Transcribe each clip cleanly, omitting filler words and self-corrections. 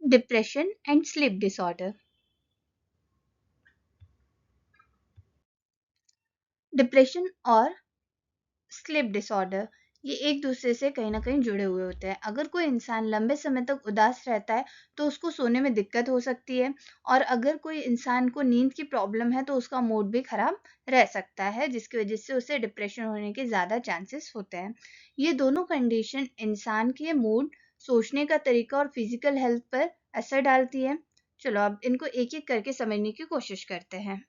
Depression and sleep disorder. Depression और sleep disorder ये एक दूसरे से कहीं ना कहीं जुड़े हुए होते हैं। अगर कोई इंसान लंबे समय तक उदास रहता है तो उसको सोने में दिक्कत हो सकती है, और अगर कोई इंसान को नींद की प्रॉब्लम है तो उसका मूड भी खराब रह सकता है, जिसकी वजह से उसे डिप्रेशन होने के ज़्यादा चांसेस होते हैं। ये दोनों कंडीशन इंसान के मूड, सोचने का तरीका और फिजिकल हेल्थ पर असर डालती है। चलो अब इनको एक एक करके समझने की कोशिश करते हैं।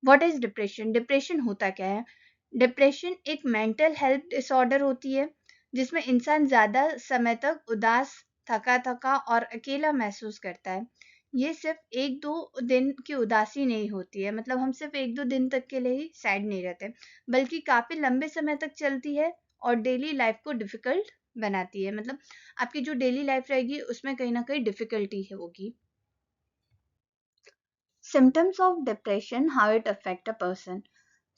What is depression? डिप्रेशन होता क्या है? डिप्रेशन एक मेंटल हेल्थ डिसऑर्डर होती है जिसमें इंसान ज्यादा समय तक उदास, थका थका और अकेला महसूस करता है। ये सिर्फ एक दो दिन की उदासी नहीं होती है, मतलब हम सिर्फ एक दो दिन तक के लिए ही सैड नहीं रहते, बल्कि काफी लंबे समय तक चलती है और डेली लाइफ को डिफिकल्ट बनाती है। मतलब आपकी जो डेली लाइफ रहेगी उसमें कहीं ना कहीं डिफिकल्टी होगी। Symptoms of depression, how it affect a person.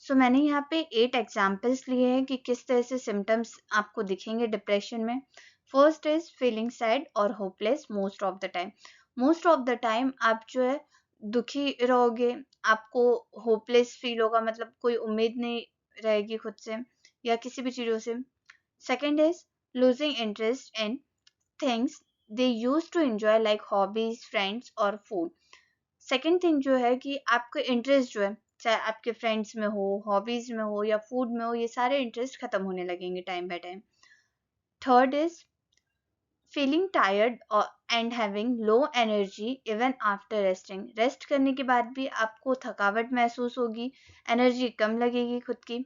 So मैंने यहाँ पे 8 एग्जाम्पल्स लिए हैं कि किस तरह से सिम्टम्स आपको दिखेंगे डिप्रेशन में। फर्स्ट इज फीलिंग सैड और hopeless most of the time. Most of the time आप जो है दुखी रहोगे, आपको होपलेस फील होगा, मतलब कोई उम्मीद नहीं रहेगी खुद से या किसी भी चीज़ों से। Second is losing interest in things they use to enjoy like hobbies, friends और फूड। सेकंड थिंग जो है कि आपका इंटरेस्ट जो है, चाहे आपके फ्रेंड्स में हो, हॉबीज में हो या फूड में हो, ये सारे इंटरेस्ट खत्म होने लगेंगे time by time. Third is feeling tired and having low energy even after resting. Rest करने के बाद भी आपको थकावट महसूस होगी, एनर्जी कम लगेगी खुद की।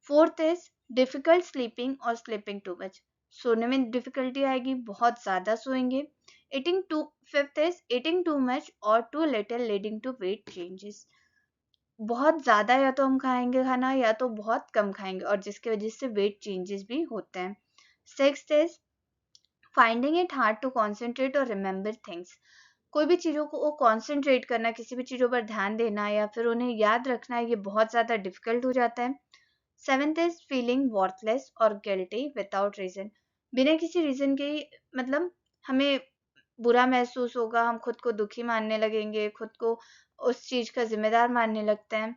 फोर्थ इज डिफिकल्ट स्लीपिंग और स्लीपिंग टू मच। सोने में डिफिकल्टी आएगी, बहुत ज्यादा सोएंगे। Eating too fifth is eating too much और too little leading to weight changes. बहुत ज्यादा या तो हम खाएंगे खाना या तो बहुत कम खाएंगे, और जिसकी वजह से वेट चेंजेस भी होते हैं। Sixth is finding it hard to concentrate और रिमेंबर थिंग्स। कोई भी चीज़ों को कॉन्सेंट्रेट करना, किसी भी चीज़ों पर ध्यान देना या फिर उन्हें याद रखना, ये बहुत ज़्यादा डिफिकल्ट हो जाता है। सेवेंथ इज फीलिंग वर्थलेस और गिल्टी विदाउट रीजन। बिना किसी रीजन के ही, मतलब हमें बुरा महसूस होगा, हम खुद को दुखी मानने लगेंगे, खुद को उस चीज का जिम्मेदार मानने लगते हैं।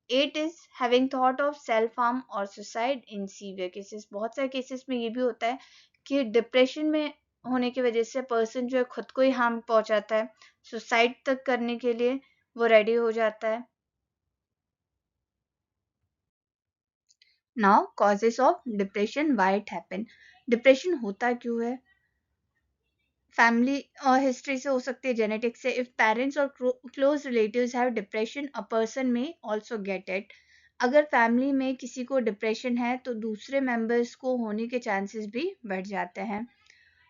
Eighth is having thought of self harm और सुसाइड इन सीवियर केसेस। बहुत सारे केसेस में ये भी होता है कि डिप्रेशन में होने की वजह से पर्सन जो है खुद को ही हार्म पहुंचाता है, सुसाइड तक करने के लिए वो रेडी हो जाता है। Now causes of depression, why it happen. Depression होता क्यों है? फैमिली हिस्ट्री से हो सकती है, जेनेटिक्स से। इफ पेरेंट्स और close relatives have depression a person में आल्सो गेट इट। अगर फैमिली में किसी को डिप्रेशन है तो दूसरे मेंबर्स को होने के चांसेस भी बढ़ जाते हैं।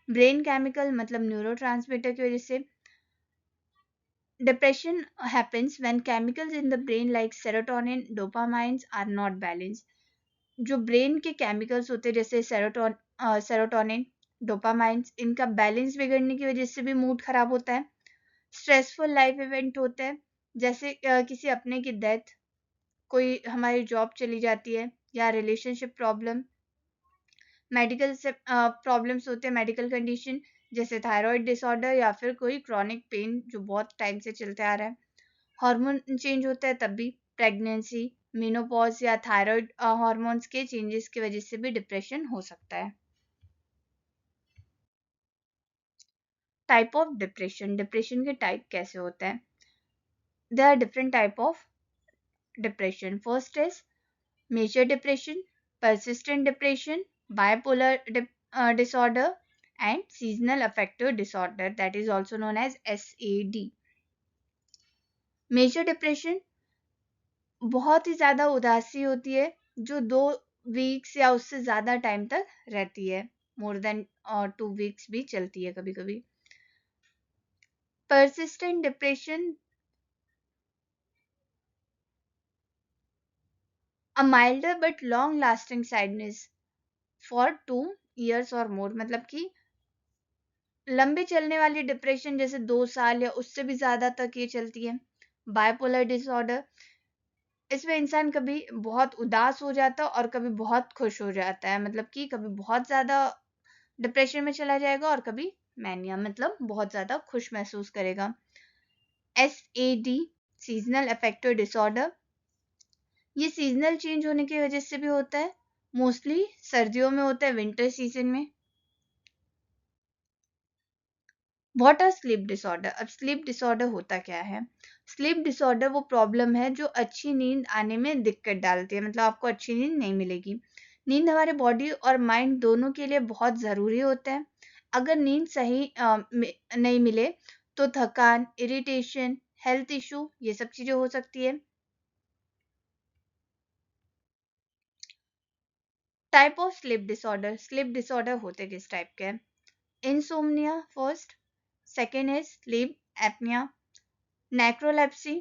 ब्रेन केमिकल, मतलब न्यूरोट्रांसमीटर की वजह से। Depression happens when chemicals in the brain like serotonin, dopamines are not balanced. जो ब्रेन के केमिकल्स होते हैं जैसे सेरोटोनिन, डोपामाइंस, इनका बैलेंस बिगड़ने की वजह से भी मूड खराब होता है। स्ट्रेसफुल लाइफ इवेंट होते हैं जैसे किसी अपने की डेथ, कोई हमारी जॉब चली जाती है, या रिलेशनशिप प्रॉब्लम। मेडिकल से प्रॉब्लम्स होते हैं, मेडिकल कंडीशन जैसे थायराइड डिसऑर्डर या फिर कोई क्रॉनिक पेन जो बहुत टाइम से चलते आ रहा है। हार्मोन चेंज होता है तब भी, प्रेगनेंसी, मेनोपॉज या थायराइड हार्मोन्स के चेंजेस की वजह से भी डिप्रेशन हो सकता है। टाइप ऑफ डिप्रेशन, डिप्रेशन के टाइप कैसे होते हैं? There are different type of depression. First is major depression, persistent depression, bipolar disorder, and seasonal affective disorder, that is also known as SAD. Major depression बहुत ही ज्यादा उदासी होती है जो 2 वीक्स या उससे ज्यादा टाइम तक रहती है, मोर देन 2 वीक्स भी चलती है कभी कभी। persistent depression, a milder but long lasting sadness for 2 years or more, मतलब कि लंबे चलने वाली डिप्रेशन जैसे 2 साल या उससे भी ज्यादा तक ये चलती है। बायपोलर डिसऑर्डर, इसमें इंसान कभी बहुत उदास हो जाता है और कभी बहुत खुश हो जाता है, मतलब कि कभी बहुत ज्यादा डिप्रेशन में चला जाएगा, और कभी मैनिया मतलब बहुत ज़्यादा खुश महसूस करेगा। SAD सीजनल अफेक्टिव डिसऑर्डर, ये सीजनल चेंज होने की वजह से भी होता है, मोस्टली सर्दियों में होता है, विंटर सीजन में। What are sleep disorder? अब स्लीप डिसऑर्डर होता क्या है? स्लीप डिसऑर्डर वो प्रॉब्लम है जो अच्छी नींद आने में दिक्कत डालती है, मतलब आपको अच्छी नींद नहीं मिलेगी। नींद हमारे बॉडी और माइंड दोनों के लिए बहुत ज़रूरी होता है। अगर नींद सही नहीं मिले तो थकान, इरिटेशन, हेल्थ इशू, ये सब चीज़ें हो सकती है। टाइप ऑफ स्लीप डिसऑर्डर होते किस टाइप के हैं? इंसोम्निया फर्स्ट, सेकेंड है sleep apnoea, narcolepsy,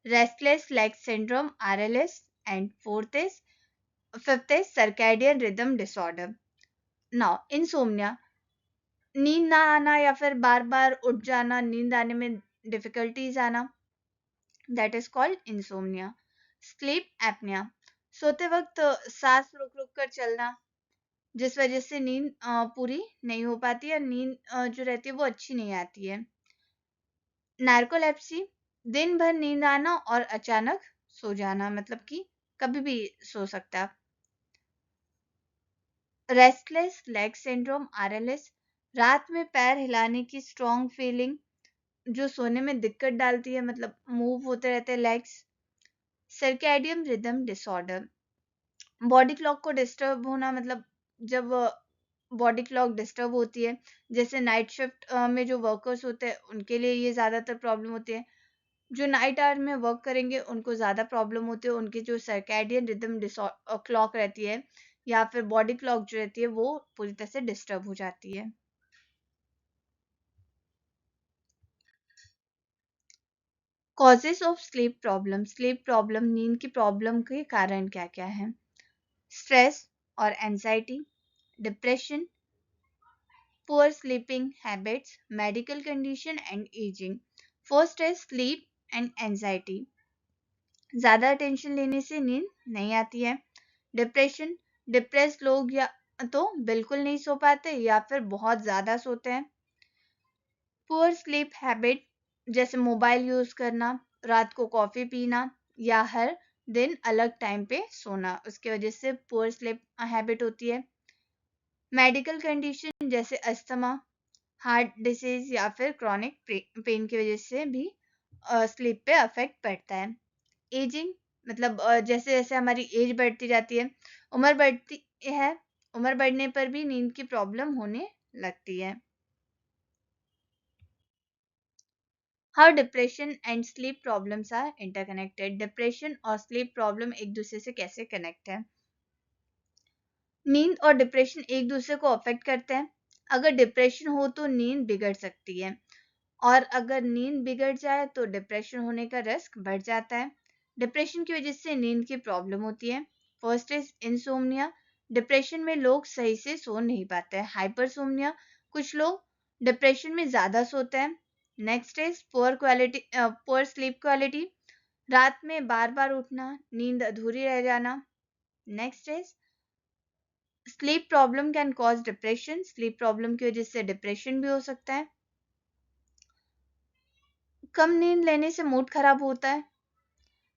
restless leg syndrome RLS, and fifth is circadian rhythm disorder. Now insomnia, नींद ना आना या फिर बार बार उठ जाना, नींद आने में डिफिकल्टीज आना, that is called insomnia. Sleep apnea, सोते वक्त सांस रुक रुक कर चलना, जिस वजह से नींद पूरी नहीं हो पाती है, नींद जो रहती है वो अच्छी नहीं आती है। नार्कोलेप्सी, दिन भर नींद आना और अचानक सो जाना, मतलब कि कभी भी सो सकता। रेस्टलेस लेग सिंड्रोम RLS, रात में पैर हिलाने की स्ट्रॉन्ग फीलिंग जो सोने में दिक्कत डालती है, मतलब मूव होते रहते हैं legs. Circadian rhythm disorder, body clock को डिस्टर्ब होना, मतलब जब बॉडी क्लॉक डिस्टर्ब होती है, जैसे नाइट शिफ्ट में जो वर्कर्स होते हैं उनके लिए ये ज़्यादातर प्रॉब्लम होती है। जो नाइट आवर में वर्क करेंगे उनको ज़्यादा प्रॉब्लम होती है, उनकी जो सर्कैडियन रिदम क्लॉक रहती है या फिर बॉडी क्लॉक जो रहती है वो पूरी तरह से डिस्टर्ब हो जाती है। कॉजेस ऑफ स्लीप प्रॉब्लम, नींद की प्रॉब्लम के कारण क्या क्या है? स्ट्रेस और anxiety, depression, poor sleeping habits, medical condition and ageing. First है स्लीप एंड एंजाइटी, ज़्यादा टेंशन लेने से नींद नहीं आती है। डिप्रेशन, डिप्रेस लोग या तो बिल्कुल नहीं सो पाते या फिर बहुत ज़्यादा सोते हैं। पुअर स्लीप हैबिट, जैसे मोबाइल यूज़ करना, रात को कॉफ़ी पीना या हर दिन अलग टाइम पे सोना, उसकी वजह से पुअर स्लीप हैबिट होती है। मेडिकल कंडीशन जैसे अस्थमा, हार्ट डिसीज या फिर क्रॉनिक पेन की वजह से भी स्लीप पे अफेक्ट पड़ता है। एजिंग, मतलब जैसे जैसे हमारी एज बढ़ती जाती है, उम्र बढ़ती है, उम्र बढ़ने पर भी नींद की प्रॉब्लम होने लगती है। How depression and sleep problems are interconnected, depression और स्लीप प्रॉब्लम एक दूसरे से कैसे कनेक्ट है? नींद और डिप्रेशन एक दूसरे को अफेक्ट करते हैं। अगर डिप्रेशन हो तो नींद बिगड़ सकती है, और अगर नींद बिगड़ जाए तो डिप्रेशन होने का रिस्क बढ़ जाता है। डिप्रेशन की वजह से नींद की प्रॉब्लम होती है। फर्स्ट इज इंसोम्निया, डिप्रेशन में लोग सही से सो नहीं पाते हैं। हाइपरसोम्निया, कुछ लोग डिप्रेशन में ज़्यादा सोते हैं। Next is poor sleep quality, रात में बार बार उठना, नींद अधूरी रह जाना। Next is sleep problem can cause depression, sleep problem की वजह से डिप्रेशन भी हो सकता है। कम नींद लेने से मूड खराब होता है,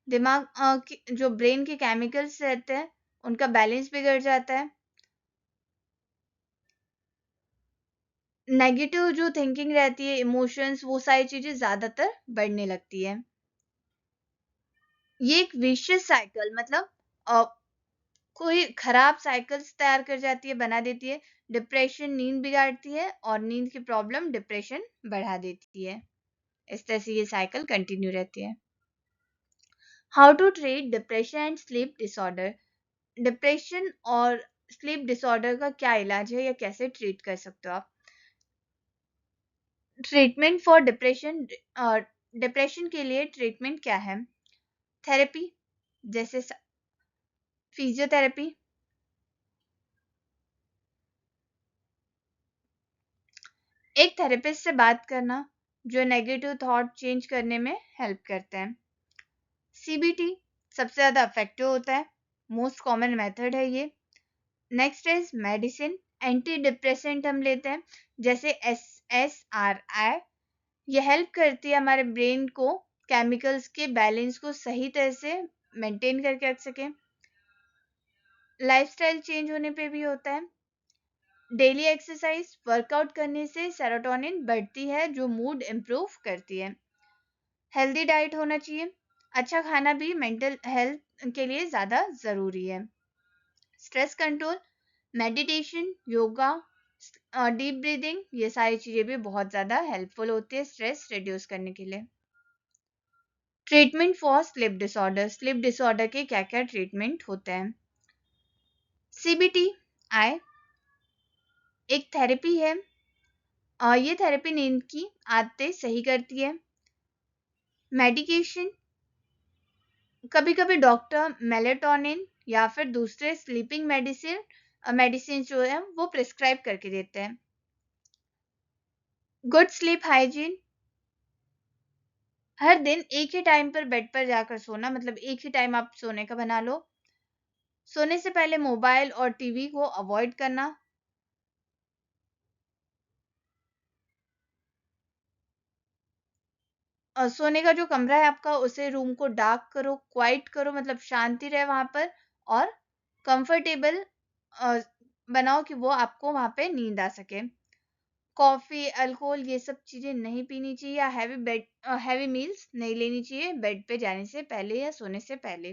दिमाग जो ब्रेन के केमिकल्स रहते हैं उनका बैलेंस बिगड़ जाता है। नेगेटिव जो थिंकिंग रहती है, इमोशंस, वो सारी चीजें ज्यादातर बढ़ने लगती है। ये एक विशियस साइकिल, मतलब कोई खराब साइकिल्स तैयार कर जाती है, बना देती है। डिप्रेशन नींद बिगाड़ती है और नींद की प्रॉब्लम डिप्रेशन बढ़ा देती है। इस तरह से ये साइकिल कंटिन्यू रहती है। How to treat depression and sleep disorder, depression और स्लीप डिसऑर्डर का क्या इलाज है या कैसे ट्रीट कर सकते हो आप? ट्रीटमेंट फॉर डिप्रेशन, डिप्रेशन के लिए ट्रीटमेंट क्या है? थेरेपी, जैसे फिजियोथेरेपी, एक थेरेपिस्ट से बात करना जो नेगेटिव थॉट चेंज करने में हेल्प करते हैं। CBT सबसे ज़्यादा इफेक्टिव होता है, मोस्ट कॉमन मेथड है ये। Next is medicine anti depressant हम लेते हैं जैसे SSRI। ये हेल्प करती है हमारे ब्रेन को केमिकल्स के बैलेंस को सही तरह से मेंटेन करके रख सके। लाइफस्टाइल चेंज होने पे भी होता है। डेली एक्सरसाइज वर्कआउट करने से सेरोटोनिन बढ़ती है जो मूड इम्प्रूव करती है। हेल्दी डाइट होना चाहिए। अच्छा खाना भी मेंटल हेल्थ के लिए ज़्यादा ज़रूरी है। Stress control, meditation, yoga, deep breathing, ये सारी चीज़ें भी बहुत ज़्यादा हेल्पफुल होती है स्ट्रेस रिड्यूस करने के लिए। ट्रीटमेंट फॉर स्लीप डिसऑर्डर के क्या क्या ट्रीटमेंट होते हैं? CBTI एक थेरेपी है। ये थेरेपी नींद की आदतें सही करती है। मेडिकेशन, कभी कभी डॉक्टर मेलेटोनिन या फिर दूसरे स्लीपिंग मेडिसिन जो है वो प्रिस्क्राइब करके देते हैं। गुड स्लीप हाइजीन, हर दिन एक ही टाइम पर बेड पर जाकर सोना, मतलब एक ही टाइम आप सोने का बना लो। सोने से पहले मोबाइल और टीवी को अवॉइड करना। सोने का जो कमरा है आपका उसे रूम को डार्क करो, क्वाइट करो, मतलब शांति रहे वहां पर, और कंफर्टेबल बनाओ कि वो आपको वहां पे नींद आ सके। कॉफी, अल्कोहल, ये सब चीजें नहीं पीनी चाहिए, या हैवी मील्स नहीं लेनी चाहिए बेड पे जाने से पहले या सोने से पहले।